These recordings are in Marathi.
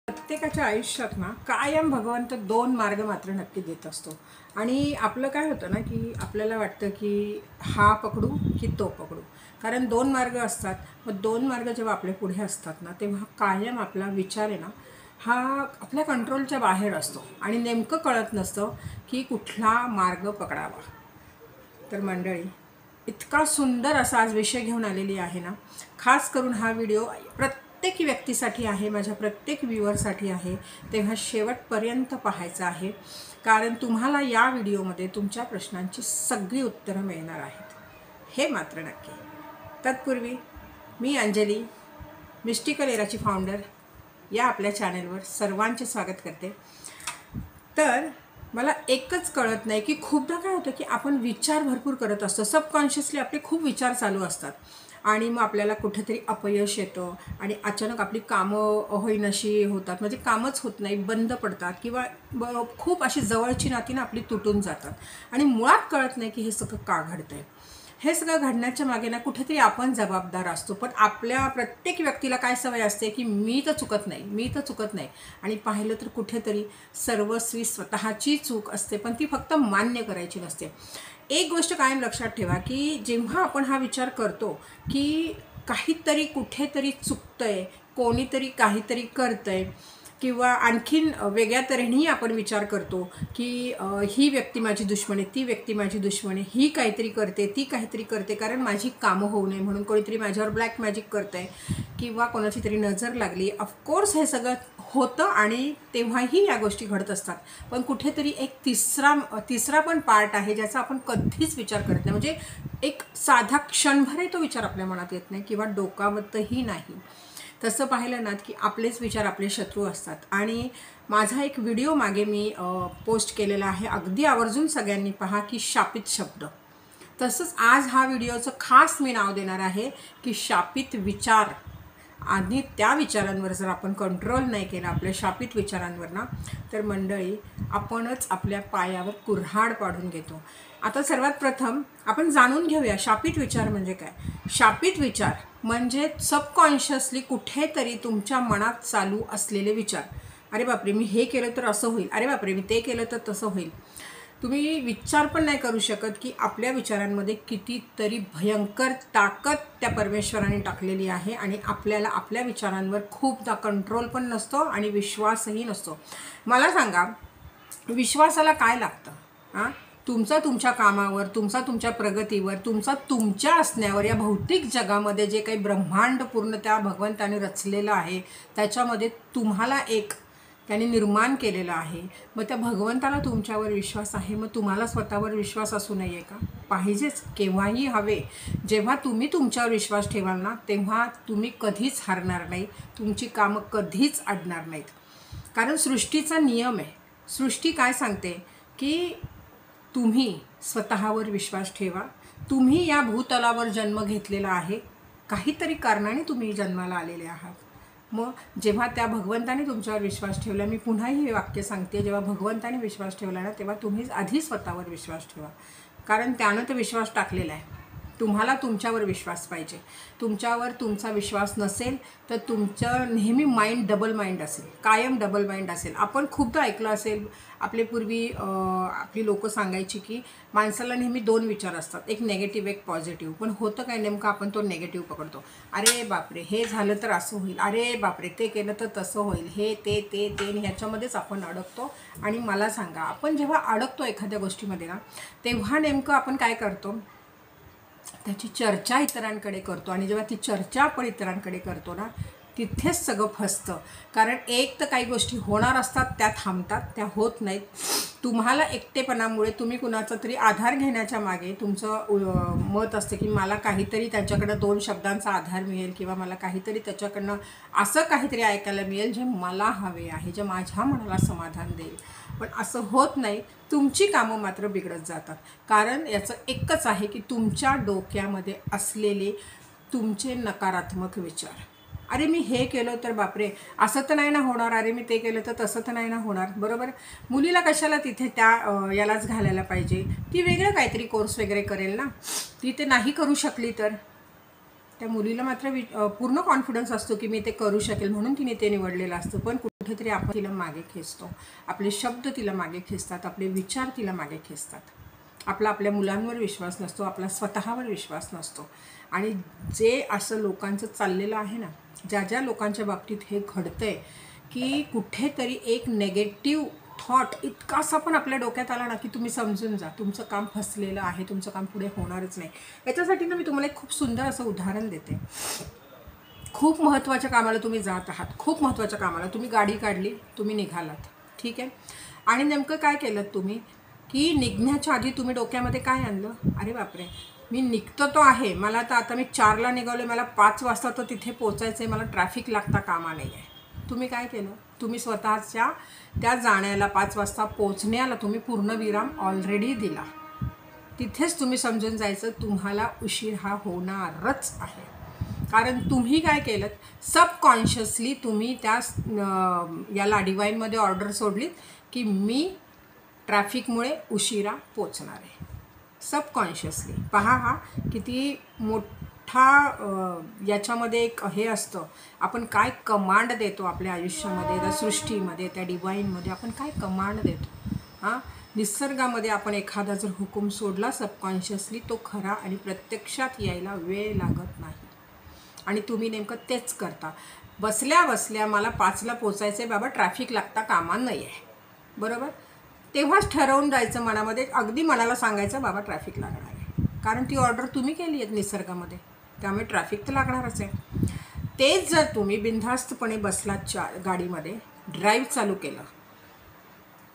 प्रत्येकाच्या आयुष्यात ना कायम भगवंत दोन मार्ग मात्र नक्की देत असतो. आणि आपलं काय होतं ना की आपल्याला वाटतं की हा पकडू की तो पकडू, कारण दोन मार्ग असतात. मग दोन मार्ग जेव्हा आपल्या पुढे असतात ना तेव्हा कायम आपला विचार आहे ना हा आपल्या कंट्रोलच्या बाहेर असतो आणि नेमकं कळत नसतं की कुठला मार्ग पकडावा. तर मंडळी, इतका सुंदर असा आज विषय घेऊन आलेली आहे ना. खास करून हा व्हिडिओ प्रत्येक व्यक्तीसाठी आहे, माझ्या प्रत्येक व्ह्यूअरसाठी आहे. तेव्हा शेवटपर्यंत पाहायचं आहे, कारण तुम्हाला या व्हिडिओमध्ये तुमच्या प्रश्नांची सगळी उत्तरं मिळणार आहेत, हे मात्र नक्की. तत्पूर्वी मी अंजली, मिस्टिकल एराची फाउंडर, या आपल्या चॅनलवर सर्वांचे स्वागत करते. तर मला एकच कळत नाही की खूपदा काय होतं की आपण विचार भरपूर करत असतो, सबकॉन्शियसली आपले खूप विचार चालू असतात आणि मग आपल्याला कुठेतरी अपयश येतं आणि अचानक आपली कामं होईनशी होतात, म्हणजे कामच होत नाही, बंद पडतात किंवा खूप अशी जवळची नाती ना आपली तुटून जातात आणि मुळात कळत नाही की हे सगळं का घडतंय. हे सगळं घडण्याच्या मागे ना कुठेतरी आपण जबाबदार असतो. पण आपल्या प्रत्येक व्यक्तीला काय सवय असते की मी तर चुकत नाही आणि पाहिलं तर कुठेतरी सर्वस्वी स्वतःची चूक असते, पण ती फक्त मान्य करायची नसते. एक गोष्ट कायम लक्षात ठेवा की जेव्हा आपण हा विचार करतो की काहीतरी कुठेतरी चुकतंय, कोणीतरी काहीतरी करतंय किंवा आणखीन वेगळ्या तऱ्हेनेही आपण विचार करतो की ही व्यक्ती माझी दुश्मन आहे, ती व्यक्ती माझी दुश्मन आहे, ही काहीतरी करते, ती काहीतरी करते, कारण माझी कामं होऊ नये म्हणून कोणीतरी माझ्यावर ब्लॅक मॅजिक करतंय किंवा कोणाची तरी नजर लागली. ऑफकोर्स हे सगळं होतं आणि तेव्हाही या गोष्टी घडत असतात. पण कुठेतरी एक तिसरा पण पार्ट आहे ज्याचा आपण कधीच विचार करत नाही, म्हणजे एक साधा क्षणभरही तो विचार आपल्या मनात येत नाही किंवा डोकावतही नाही. तसं पाहिलं ना की आपलेच विचार आपले शत्रू असतात. आणि माझा एक व्हिडिओ मागे मी पोस्ट केलेला आहे, अगदी आवर्जून सगळ्यांनी पहा, की शापित शब्द. तसंच आज हा व्हिडिओचं खास मी नाव देणार आहे की शापित विचार. आणि त्या विचारांवर जर आपण कंट्रोल नाही केला, आपल्या शापित विचारांवर ना, तर मंडळी आपणच आपल्या पायावर कुऱ्हाड पाडून घेतो. आता सर्वात प्रथम आपण जाणून घेऊया शापित विचार म्हणजे काय. शापित विचार म्हणजे सबकॉन्शियसली कुठेतरी तुमच्या मनात चालू असलेले विचार. अरे बापरे, मी हे केलं तर असं होईल, अरे बापरे मी ते केलं तर तसं होईल. तुम्ही विचार पण नाही करू शकत की आपल्या विचारांमध्ये कितीतरी भयंकर ताकद त्या परमेश्वराने टाकलेली आहे आणि आपल्याला आपल्या विचारांवर खूपदा कंट्रोल पण नसतो आणि विश्वासही नसतो. मला सांगा, विश्वासाला काय लागतं? हां, तुमचा तुमच्या कामावर, तुमचा तुमच्या प्रगतीवर, तुमचा तुमच्या असण्यावर, या भौतिक जगामध्ये जे काही ब्रह्मांड पूर्ण त्या भगवंताने रचलेलं आहे त्याच्यामध्ये तुम्हाला एक त्याने निर्माण केलेलं आहे. मग त्या भगवंताला तुमच्यावर विश्वास आहे, मग तुम्हाला स्वतःवर विश्वास असू नये का? पाहिजेच, केव्हाही हवे. जेव्हा तुम्ही तुमच्यावर विश्वास ठेवाल ना तेव्हा तुम्ही कधीच हारणार नाही, तुमची कामं कधीच अडणार नाहीत. कारण सृष्टीचा नियम आहे. सृष्टी काय सांगते की तुम्ही स्वतःवर विश्वास ठेवा. तुम्ही या भूतलावर जन्म घेतलेला आहे, काहीतरी कारणाने तुम्ही जन्माला आलेले आहात. मग जेव्हा त्या भगवंताने तुमच्यावर विश्वास ठेवला, मी पुन्हाही हे वाक्य सांगते, जेव्हा भगवंताने विश्वास ठेवला ना तेव्हा तुम्ही आधी स्वतःवर विश्वास ठेवा, कारण त्यानं तर विश्वास टाकलेला आहे. तुम्हाला तुमच्यावर विश्वास पाहिजे. तुमच्यावर तुमचा विश्वास नसेल तर तुमचं नेहमी माइंड डबल माइंड असेल, कायम डबल माइंड असेल. आपण खूपदा ऐकलं असेल, आपले पूर्वी आपली लोकं सांगायची की माणसाला नेहमी दोन विचार असतात, एक नेगेटिव्ह एक पॉझिटिव्ह. पण होतं काय नेमकं, आपण तो नेगेटिव्ह पकडतो. अरे बापरे हे झालं तर असं होईल, अरे बापरे ते केलं तर तसं होईल, हे ते ते ते ह्याच्यामध्येच आपण अडकतो. आणि मला सांगा, आपण जेव्हा अडकतो एखाद्या गोष्टीमध्ये ना तेव्हा नेमकं आपण काय करतो, त्याची चर्चा इतरांकडे करतो. आणि जेव्हा ती चर्चा आपण इतरांकडे करतो ना तिथेच सगळं फसतं. कारण एक तर काही गोष्टी होणार असतात, त्या थांबतात, त्या होत नाहीत. तुम्हाला एकटेपणामुळे तुम्ही कुणाचा तरी आधार घेण्याच्या मागे तुमचं मत असते की मला काहीतरी त्याच्याकडं दोन शब्दांचा आधार मिळेल किंवा मला काहीतरी त्याच्याकडनं असं काहीतरी ऐकायला मिळेल जे मला हवे आहे, जे माझ्या मनाला समाधान देईल. पण असं होत नाही. तुमची कामं मात्र बिघडत जातात. कारण याचं एकच आहे की तुमच्या डोक्यामध्ये असलेले तुमचे नकारात्मक विचार. अरे मी हे केलं तर बापरे असं तर नाही ना होणार, अरे मी ते केलं तर तसं तर नाही ना होणार. बरोबर, मुलीला कशाला तिथे त्या यालाच घालायला पाहिजे, ती वेगळं काहीतरी कोर्स वगैरे करेल ना. ती ते नाही करू शकली तर त्या मुलीला मात्र पूर्ण कॉन्फिडन्स असतो की मी ते करू शकेल, म्हणून तिने ते निवडलेलं असतं. पण कुठेतरी आपण तिला मागे खेचतो, आपले शब्द तिला मागे खेचतात, आपले विचार तिला मागे खेचतात. आपल्या मुलांवर विश्वास नसतो, आपला स्वतःवर विश्वास नसतो. आणि जे असं लोकांचं चाललेलं आहे ना, ज्या लोकांच्या बाबतीत हे घडतंय की कुठेतरी एक नेगेटिव्ह थॉट इतकासा पण आपल्या डोक्यात आला ना की तुम्ही समजून जा, तुमचं काम फसलेलं आहे, तुमचं काम पुढे होणारच नाही. याच्यासाठी ना मी तुम्हाला एक खूप सुंदर असं उदाहरण देते. खूप महत्त्वाच्या कामाला तुम्ही जात आहात, खूप महत्त्वाच्या कामाला तुम्ही गाडी काढली, तुम्ही निघालात, ठीक आहे. आणि नेमकं काय केलं तुम्ही की निघण्याच्या आधी तुम्ही डोक्यामध्ये काय आणलं, अरे बापरे मी निघतो तो आहे, मला तर आता मी 4ला निघालो, मला 5 वाजता तर तिथे पोचायचं आहे, मला ट्रॅफिक लागता कामा नाही आहे. तुम्ही काय केलं, तुम्ही स्वतःच्या त्या जाण्याला 5 वाजता पोचण्याला तुम्ही पूर्णविराम ऑलरेडी दिला. तिथेच तुम्ही समजून जायचं तुम्हाला उशीर हा होणारच आहे. कारण तुम्ही काय केलं, सबकॉन्शियसली तुम्ही त्या याला डिवाईनमध्ये ऑर्डर सोडलीत की मी ट्रॅफिकमुळे उशिरा पोचणार आहे. सबकॉन्शियसली पहा, हा किती मोठा याच्यामध्ये एक हे असतं, आपण काय कमांड देतो आपल्या आयुष्यामध्ये, त्या सृष्टीमध्ये, त्या डिवाईनमध्ये आपण काय कमांड देतो. हां, निसर्गामध्ये आपण एखादा जर हुकूम सोडला सबकॉन्शियसली, तो खरा आणि प्रत्यक्षात यायला वेळ लागत नाही. आणि तुम्ही नेमकं तेच करता. बसल्या बसल्या मला 5ला पोचायचं आहे बाबा, ट्रॅफिक लागता कामा नाही आहे, बरोबर. तेव्हाच ठरवून जायचं मनामध्ये, अगदी मनाला सांगायचं बाबा ट्रॅफिक लागणार आहे, कारण ती ऑर्डर तुम्ही केली आहे निसर्गामध्ये, त्यामुळे ट्रॅफिक तर लागणारच आहे. तेच जर तुम्ही बिनधास्तपणे बसलात गाडीमध्ये, ड्राईव्ह चालू केलं,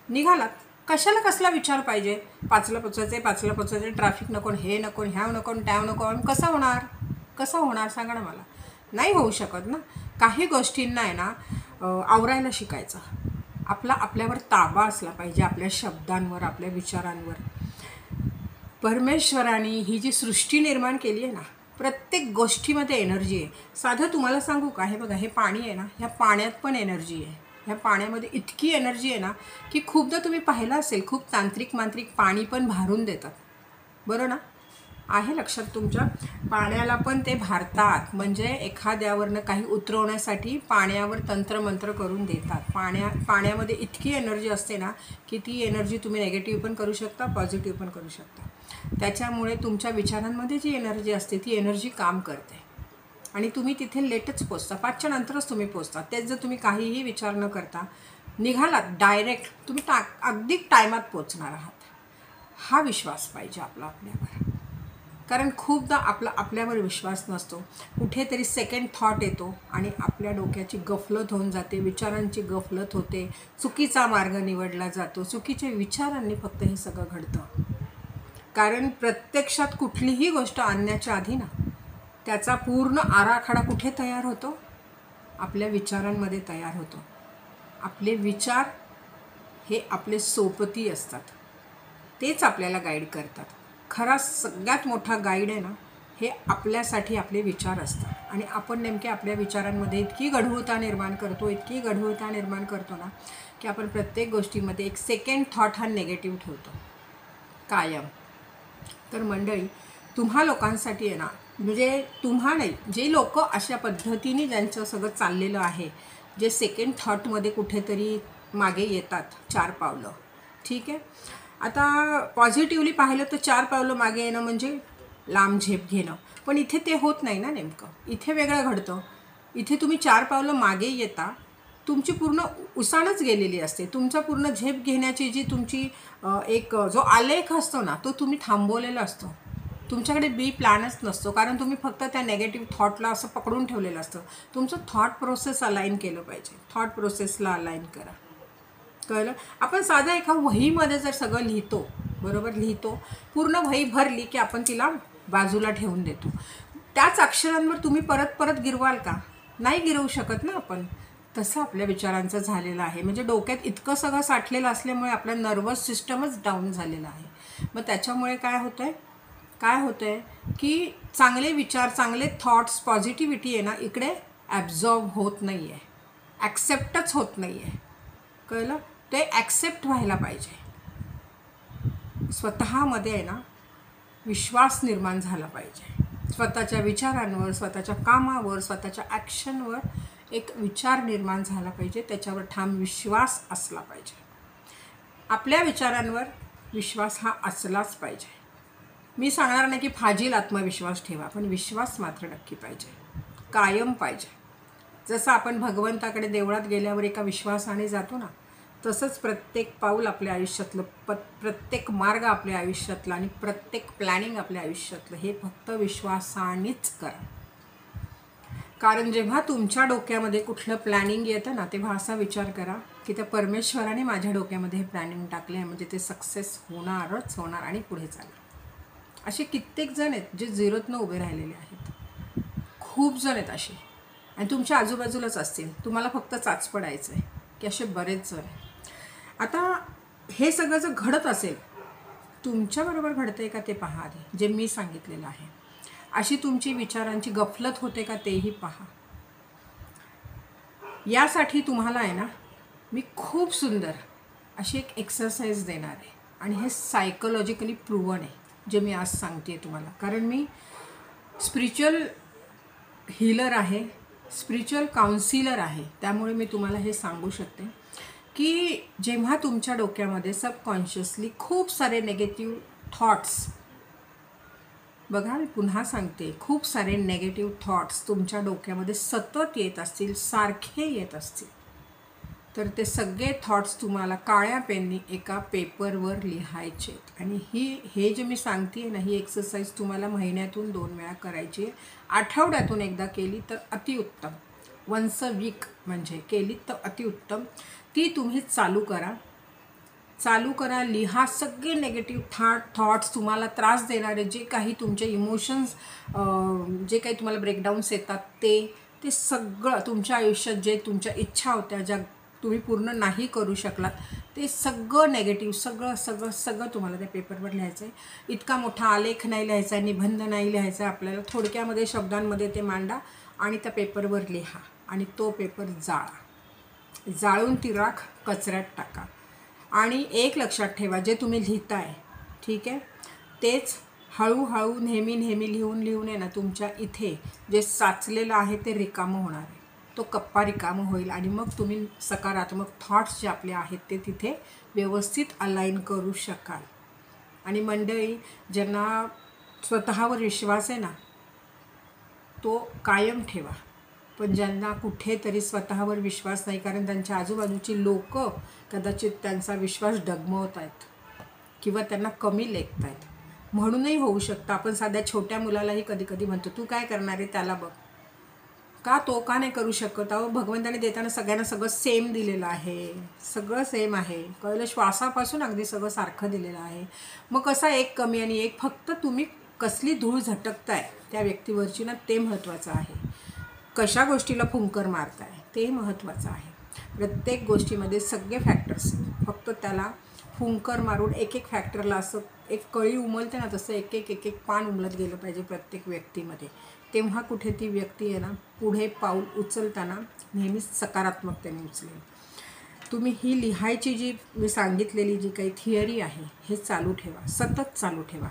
निघालात, कशाला कसला विचार पाहिजे, 5ला पोचायचं आहे, 5ला पोचायचं आहे, ट्रॅफिक नको, हे नको, ह्याव नको, त्याव नको, कसं होणार सांगा ना मला. नाही होऊ शकत ना. काही गोष्टींना आहे ना आवरायला शिकायचं. आपल्यावर ताबा असला पाहिजे, आपल्या शब्दांवर, आपल्या विचारांवर. परमेश्वराने ही जी सृष्टी निर्माण केली आहे ना, प्रत्येक गोष्टीमध्ये एनर्जी आहे. साधं तुम्हाला सांगू का, हे बघा, हे पाणी आहे ना, ह्या पाण्यात पण एनर्जी आहे. ह्या पाण्यामध्ये इतकी एनर्जी आहे ना की खूपदा तुम्ही पाहिलं असेल, खूप तांत्रिक मांत्रिक पाणी पण भारून देतात, बरोबर ना. आहे लक्षात तुमच्या, पाण्याला पण ते भारतात, म्हणजे एखाद्यावरनं काही उतरवण्यासाठी पाण्यावर तंत्रमंत्र करून देतात. पाण्यामध्ये इतकी एनर्जी असते ना की ती एनर्जी तुम्ही नेगेटिव्ह पण करू शकता, पॉझिटिव्ह पण करू शकता. त्याच्यामुळे तुमच्या विचारांमध्ये जी एनर्जी असते ती एनर्जी काम करते आणि तुम्ही तिथे लेटच पोचता, 5च्या नंतरच तुम्ही पोचता. तेच जर तुम्ही काहीही विचार न करता निघालात डायरेक्ट, तुम्ही अगदी टायमात पोचणार आहात. हा विश्वास पाहिजे आपल्यावर. कारण खूपदा आपल्यावर विश्वास नसतो, कुठेतरी सेकंड थॉट येतो आणि आपल्या डोक्याची गफलत होऊन जाते, विचारांची गफलत होते, चुकीचा मार्ग निवडला जातो, चुकीच्या विचारांनी फक्त हे सगळं घडतं. कारण प्रत्यक्षात कुठलीही गोष्ट आणण्याच्या आधी ना त्याचा पूर्ण आराखडा कुठे तयार होतो, आपल्या विचारांमध्ये तयार होतो. आपले विचार हे आपले सोबती असतात, तेच आपल्याला गाईड करतात. खरा सगळ्यात मोठा गाईड आहे ना, हे आपल्यासाठी आपले विचार असतात. आणि आपण नेमके आपल्या विचारांमध्ये इतकी गढूळता निर्माण करतो ना की आपण प्रत्येक गोष्टीमध्ये एक सेकंड थॉट हा निगेटिव्ह ठेवतो कायम. तर मंडळी, तुम्हा लोकांसाठी आहे ना, म्हणजे तुम्हा नाही, जे लोक अशा पद्धतीने ज्यांचं सगळं चाललेलं आहे, जे सेकंड थॉटमध्ये कुठेतरी मागे येतात 4 पावलं, ठीक आहे. आता पॉझिटिव्हली पाहिलं तर 4 पावलं मागे येणं म्हणजे लांब झेप घेणं, पण इथे ते होत नाही ना. नेमकं इथे वेगळं घडतं. इथे तुम्ही 4 पावलं मागे येता, तुमची पूर्ण उसाणच गेलेली असते. तुमचा पूर्ण झेप घेण्याची जी तुमची एक जो आलेख असतो ना, तो तुम्ही थांबवलेला असतो. तुमच्याकडे बी प्लॅनच नसतो, कारण तुम्ही फक्त त्या नेगेटिव्ह थॉटला असं पकडून ठेवलेलं असतं. तुमचं थॉट प्रोसेस अलाईन केलं पाहिजे. थॉट प्रोसेसला अलाईन करा, कळलं. आपण साधं एका वहीमध्ये जर सगळं लिहितो, बरोबर लिहितो, पूर्ण वही भरली की आपण तिला बाजूला ठेवून देतो. त्याच अक्षरांवर तुम्ही परत परत गिरवाल का? नाही गिरवू शकत ना आपण. तसं आपल्या विचारांचं झालेलं आहे. म्हणजे डोक्यात इतकं सगळं साठलेलं असल्यामुळे आपलं नर्वस सिस्टमच डाऊन झालेलं आहे. मग त्याच्यामुळे काय होतं आहे की चांगले विचार, चांगले थॉट्स, पॉझिटिव्हिटी आहे ना, इकडे ॲब्झॉर्ब होत नाही आहे, ॲक्सेप्टच होत नाही आहे, कळलं. ते ॲक्सेप्ट व्हायला पाहिजे. स्वतःमध्ये आहे ना विश्वास निर्माण झाला पाहिजे. स्वतःच्या विचारांवर, स्वतःच्या कामावर, स्वतःच्या ॲक्शनवर एक विचार निर्माण झाला पाहिजे, त्याच्यावर ठाम विश्वास असला पाहिजे. आपल्या विचारांवर विश्वास हा असलाच पाहिजे. मी सांगणार नाही की फाजील आत्मविश्वास ठेवा, पण विश्वास मात्र नक्की पाहिजे, कायम पाहिजे. जसं आपण भगवंताकडे देवळात गेल्यावर एका विश्वासाने जातो ना, तसंच प्रत्येक पाऊल आपल्या आयुष्यातलं, प्रत्येक मार्ग आपल्या आयुष्यातला आणि प्रत्येक प्लॅनिंग आपल्या आयुष्यातलं हे फक्त विश्वासानेच करा. कारण जेव्हा तुमच्या डोक्यामध्ये कुठलं प्लॅनिंग येतं ना, तेव्हा असा विचार करा की त्या परमेश्वराने माझ्या डोक्यामध्ये हे प्लॅनिंग टाकले आहे, म्हणजे ते सक्सेस होणारच होणार आणि पुढे चालणार. असे कित्येक जण आहेत जे झिरोतनं उभे राहिलेले आहेत, खूप जण आहेत असे, आणि तुमच्या आजूबाजूलाच असतील. तुम्हाला फक्त चाच पडायचं आहे की असे बरेच जण आहेत. आता हे सगळं जर घडत असेल, तुमच्याबरोबर घडतं आहे का ते पहा आधी, जे मी सांगितलेलं आहे. अशी तुमची विचारांची गफलत होते का तेही पहा. यासाठी तुम्हाला आहे ना, मी खूप सुंदर अशी एक एक्सरसाइज देणार आहे, आणि हे सायकोलॉजिकली प्रूव्हन आहे जे मी आज सांगते तुम्हाला. कारण मी स्पिरिच्युअल हीलर आहे, स्पिरिच्युअल काउन्सिलर आहे, त्यामुळे मी तुम्हाला हे सांगू शकते की जेव्हा तुमच्या डोक्यामध्ये सबकॉन्शियसली खूप सारे नेगेटिव्ह थॉट्स, बघा मी पुन्हा सांगते, खूप सारे नेगेटिव्ह थॉट्स तुमच्या डोक्यामध्ये सतत येत असतील, सारखे येत असतील, तर ते सगळे थॉट्स तुम्हाला काळ्या पेननी एका पेपरवर लिहायचे. आणि हे जे मी सांगते ना, ही एक्सरसाइज तुम्हाला महिन्यातून 2 वेळा करायची आहे. आठवड्यातून एकदा केली तर अतिउत्तम, वन्स अ वीक म्हणजे केली तर अतिउत्तम. ती तुम्ही चालू करा, लिहा सगळे नेगेटिव्ह थॉट्स, तुम्हाला त्रास देणारे जे काही तुमचे इमोशन्स, जे काही तुम्हाला ब्रेकडाऊन्स येतात ते सगळं, तुमच्या आयुष्यात जे तुमच्या इच्छा होत्या ज्या तुम्ही पूर्ण नाही करू शकलात, ते सगळं नेगेटिव्ह सगळं तुम्हाला त्या पेपरवर लिहायचं आहे. इतका मोठा आलेख नाही लिहायचा आहे, निबंध नाही लिहायचा आहे आपल्याला, थोडक्यामध्ये शब्दांमध्ये ते मांडा आणि त्या पेपरवर लिहा, आणि तो पेपर जाळा, जाळून ती राख कचऱ्यात टाका. आणि एक लक्षात ठेवा, जे तुम्ही लिहिताय, ठीक आहे, तेच हळूहळू नेहमी लिहून आहे ना, तुमच्या इथे जे साचलेलं आहे ते रिकामं होणार आहे, तो कप्पा रिकामं होईल, आणि मग तुम्ही सकारात्मक थॉट्स जे आपले आहेत ते तिथे व्यवस्थित अलाइन करू शकाल. आणि मंडळी, ज्यांना स्वतःवर विश्वास आहे ना, तो कायम ठेवा. पण ज्यांना कुठेतरी स्वतःवर विश्वास नाही, कारण त्यांच्या आजूबाजूची लोक कदाचित त्यांचा विश्वास डगमवत आहेत किंवा त्यांना कमी लेखत आहेत, म्हणूनही होऊ शकतं. आपण साध्या छोट्या मुलालाही कधी कधी म्हणतो, तू काय करणार आहे त्याला बघ, का तो का नाही करू शकत? अहो, भगवंताने देताना सगळ्यांना सगळं सेम दिलेलं आहे, सगळं सेम आहे, कळलं, श्वासापासून अगदी सगळं सारखं दिलेलं आहे. मग कसा एक कमी आणि एक, फक्त तुम्ही कसली धूळ झटकताय त्या व्यक्तीवरची ना, ते महत्त्वाचं आहे. कशा गोष्टीला फुंकर मारताय ते महत्त्वाचं आहे. प्रत्येक गोष्टीमध्ये सगळे फॅक्टर्स, फक्त त्याला फुंकर मारून एक फॅक्टरला असं एक कळी उमलते ना, तसं एक पान उमलत गेलं पाहिजे प्रत्येक व्यक्तीमध्ये. तेव्हा कुठे ती व्यक्ती आहे ना, पुढे पाऊल उचलताना नेहमीच सकारात्मकतेने उचलेल. तुम्ही ही लिहायची जी मी सांगितलेली जी काही थिअरी आहे, हे चालू ठेवा, सतत चालू ठेवा.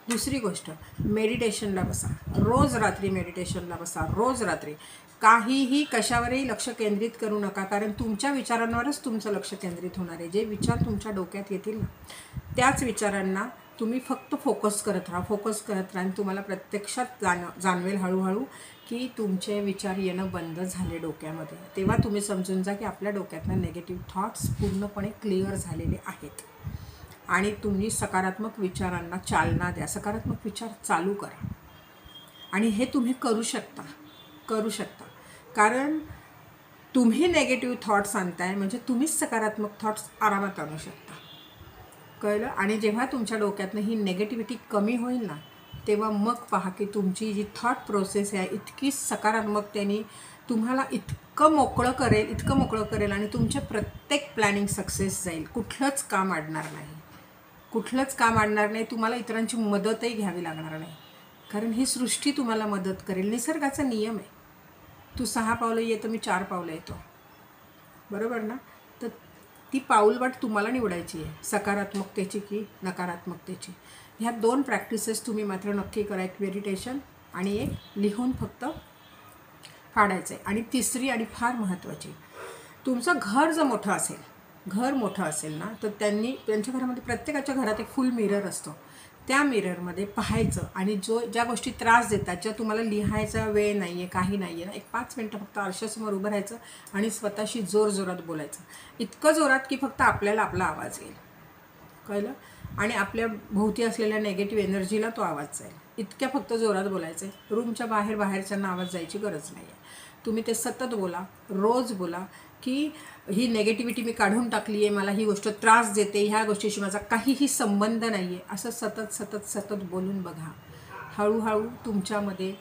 दुसरी गोष्ट, मेडिटेशनला बसा, रोज रात्री मेडिटेशनला बसा, रोज रात्री. काहीही कशावरही लक्ष केंद्रित करू नका, कारण तुमच्या विचारांवरच तुमचं लक्ष केंद्रित होणार आहे. जे विचार तुमच्या डोक्यात येतील ना, त्याच विचारांना तुम्ही फक्त फोकस करत राहा, आणि तुम्हाला प्रत्यक्षात जाणवेल हळूहळू की तुमचे विचार येणं बंद झाले डोक्यामध्ये. तेव्हा तुम्ही समजून जा की आपल्या डोक्यातनं नेगेटिव्ह थॉट्स पूर्णपणे क्लिअर झालेले आहेत, आणि तुम्ही सकारात्मक विचारांना चालना द्या, सकारात्मक विचार चालू करा. आणि हे तुम्ही करू शकता, कारण तुम्ही नेगेटिव्ह थॉट्स आणताय म्हणजे तुम्हीच सकारात्मक थॉट्स आरामात आणू शकता, कळलं. आणि जेव्हा तुमच्या डोक्यातनं ही नेगेटिव्हिटी कमी होईल ना, तेव्हा मग पहा की तुमची जी थॉट प्रोसेस आहे इतकी सकारात्मकतेने तुम्हाला इतकं मोकळं करेल, आणि तुमचे प्रत्येक प्लॅनिंग सक्सेस जाईल. कुठलंच काम अडणार नाही, तुम्हाला इतरांची मदतही घ्यावी लागणार नाही, कारण ही सृष्टी तुम्हाला मदत करेल. निसर्गाचा नियम आहे, तू 6 पावलं ये तर मी 4 पावलं येतो, बरोबर ना. तर ती पाऊलवाट तुम्हाला निवडायची आहे, सकारात्मकतेची की नकारात्मकतेची. ह्या 2 प्रॅक्टिसेस तुम्ही मात्र नक्की करा, एक मेडिटेशन आणि एक लिहून फाडायचं आहे. आणि तिसरी आणि फार महत्त्वाची, तुमचं घर जर मोठं असेल, घर मोठं असेल ना, तर त्यांच्या घरामध्ये प्रत्येकाच्या घरात एक फुल मिरर असतो. त्या मिररमध्ये पाहायचं आणि ज्या गोष्टी त्रास देतात, ज्या तुम्हाला लिहायचा वेळ नाही आहे, काही नाही आहे ना, एक 5 मिनटं फक्त आरशासमोर उभं राहायचं आणि स्वतःशी जोरजोरात बोलायचं. इतकं जोरात की फक्त आपल्याला आपला आवाज येईल, कळलं? आणि आपल्या भोवती असलेल्या नेगेटिव्ह एनर्जीला तो आवाज जाईल. इतक्या फक्त जोरात बोलायचं आहे. रूमच्या बाहेरच्यांना आवाज जायची गरज नाही आहे. तुम्ही ते सतत बोला, रोज बोला की ही नेगेटिव्हिटी मी काढून टाकली आहे, मला ही गोष्ट त्रास देते, ह्या गोष्टीशी माझा काहीही संबंध नाही आहे, असं सतत सतत सतत बोलून बघा. हळूहळू तुमच्यामध्ये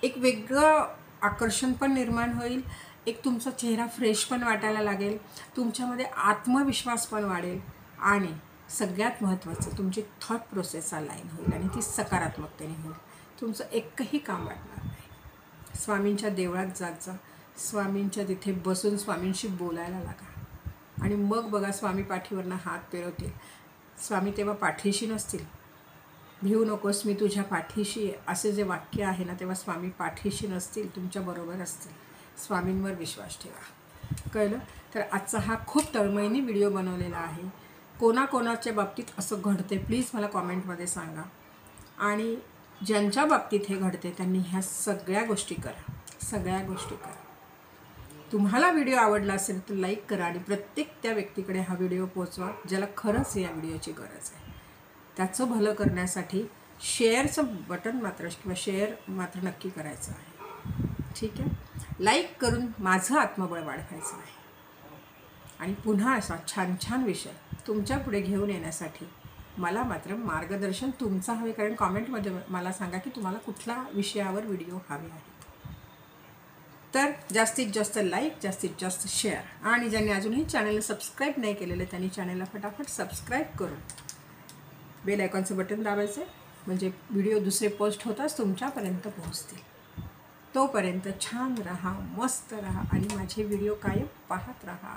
एक वेगळं आकर्षण पण निर्माण होईल, एक तुमचा चेहरा फ्रेश पण वाटायला लागेल, तुमच्यामध्ये आत्मविश्वास पण वाढेल आणि सगळ्यात महत्त्वाचं तुमची थॉट प्रोसेस अलाईन होईल आणि ती सकारात्मकतेने होईल. तुमचं एकही काम वाटणार नाही. स्वामींच्या देवळात जात जा, स्वामींच्या तिथे बसून स्वामींशी बोलायला लागा आणि मग बघा स्वामी पाठीवरनं हात फिरवतील. स्वामी तेव्हा पाठीशी नसतील. भिवू नकोस मी तुझ्या पाठीशी आहे असे जे वाक्य आहे ना, तेव्हा स्वामी पाठीशी नसतील, तुमच्याबरोबर असतील. स्वामींवर विश्वास ठेवा, कळलं? तर आजचा हा खूप तळमळीने व्हिडिओ बनवलेला आहे. कोणाकोणाच्या बाबतीत असं घडते प्लीज मला कॉमेंटमध्ये सांगा. आणि ज्यांच्या बाबतीत हे घडते त्यांनी ह्या सगळ्या गोष्टी करा, सगळ्या गोष्टी करा. तुम्हाला व्हिडिओ आवडला असेल तर लाईक करा आणि प्रत्येक त्या व्यक्तीकडे हा व्हिडिओ पोहोचवा ज्याला खरंच या व्हिडिओची गरज आहे. त्याचं भलं करण्यासाठी शेअरचं बटन मात्र किंवा शेअर मात्र नक्की करायचं आहे. ठीक आहे? लाईक करून माझं आत्मबळ वाढवायचं आहे. आणि पुन्हा असा छान छान विषय तुमच्या पुढे घेऊन येण्यासाठी मला मात्र मार्गदर्शन तुमचं हवे. कारण कॉमेंटमध्ये मला सांगा की तुम्हाला कुठल्या विषयावर व्हिडिओ हवे आहेत. तर जास्तीत जास्त लाईक, जास्तीत जास्त शेअर आणि ज्यांनी अजूनही चॅनलला सबस्क्राईब नाही केलेलं त्यांनी चॅनलला फटाफट सबस्क्राईब करून बेल आयकॉनचं बटन दाबायचं आहे, म्हणजे व्हिडिओ दुसरे पोस्ट होताच तुमच्यापर्यंत पोहोचतील. तोपर्यंत छान राहा, मस्त राहा आणि माझे व्हिडिओ कायम पाहत राहा.